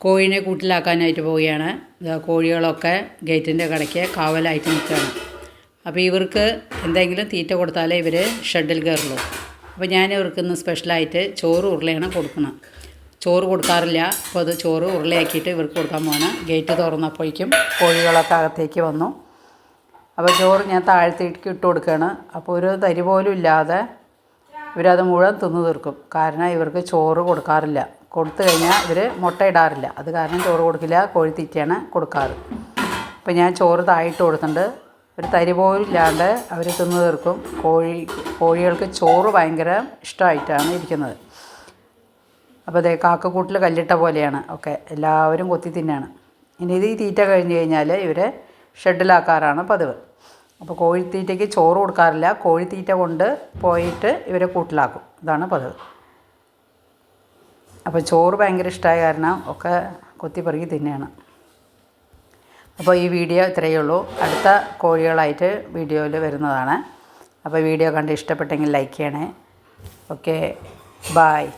കോഴിനെ കൂട്ടിലാക്കാനായിട്ട് പോവുകയാണ്. കോഴികളൊക്കെ ഗേറ്റിൻ്റെ കടയ്ക്ക് കാവലായിട്ട് നിൽക്കുകയാണ്. അപ്പോൾ ഇവർക്ക് എന്തെങ്കിലും തീറ്റ കൊടുത്താലേ ഇവർ ഷെഡിൽ കയറുള്ളൂ. അപ്പോൾ ഞാൻ ഇവർക്കിന്ന് സ്പെഷ്യലായിട്ട് ചോറ് ഉരുളയാണ് കൊടുക്കണം. ചോറ് കൊടുക്കാറില്ല. അപ്പോൾ അത് ചോറ് ഉരുളയാക്കിയിട്ട് ഇവർക്ക് കൊടുക്കാൻ പോകണം. ഗേറ്റ് തുറന്നപ്പോഴേക്കും കോഴികളൊക്കെ അകത്തേക്ക് വന്നു. അപ്പോൾ ചോറ് ഞാൻ താഴത്തേക്ക് ഇട്ട് കൊടുക്കുകയാണ്. അപ്പോൾ ഒരു തരി പോലും ഇല്ലാതെ ഇവരത് മുഴുവൻ തിന്നു തീർക്കും. കാരണം ഇവർക്ക് ചോറ് കൊടുക്കാറില്ല. കൊടുത്തു കഴിഞ്ഞാൽ ഇവർ മുട്ടയിടാറില്ല. അത് കാരണം ചോറ് കൊടുക്കില്ല, കോഴിത്തീറ്റയാണ് കൊടുക്കാറ്. അപ്പോൾ ഞാൻ ചോറ് താഴിട്ട് കൊടുത്തിട്ടുണ്ട്. ഒരു തരി പോലും ഇല്ലാണ്ട് അവർ തിന്നു തീർക്കും. കോഴികൾക്ക് ചോറ് ഭയങ്കര ഇഷ്ടമായിട്ടാണ് ഇരിക്കുന്നത്. അപ്പോൾ അതേ കാക്കക്കൂട്ടിൽ കല്ലിട്ട പോലെയാണ് ഒക്കെ, എല്ലാവരും കൊത്തി തിന്നാണ്. ഇനി ഈ തീറ്റ കഴിഞ്ഞ് കഴിഞ്ഞാൽ ഇവരെ ഷെഡിലാക്കാറാണ് പതിവ്. അപ്പോൾ കോഴിത്തീറ്റയ്ക്ക് ചോറ് കൊടുക്കാറില്ല. കോഴിത്തീറ്റ കൊണ്ട് പോയിട്ട് ഇവരെ കൂട്ടിലാക്കും. ഇതാണ് പതിവ്. അപ്പോൾ ചോറ് ഭയങ്കര ഇഷ്ടമായ കാരണം ഒക്കെ കൊത്തിപ്പറുക്കി തിന്നെയാണ്. അപ്പോൾ ഈ വീഡിയോ ഇത്രയേ ഉള്ളൂ. അടുത്ത കോഴികളായിട്ട് വീഡിയോയിൽ വരുന്നതാണ്. അപ്പോൾ വീഡിയോ കണ്ട് ഇഷ്ടപ്പെട്ടെങ്കിൽ ലൈക്ക് ചെയ്യണേ. Okay, bye.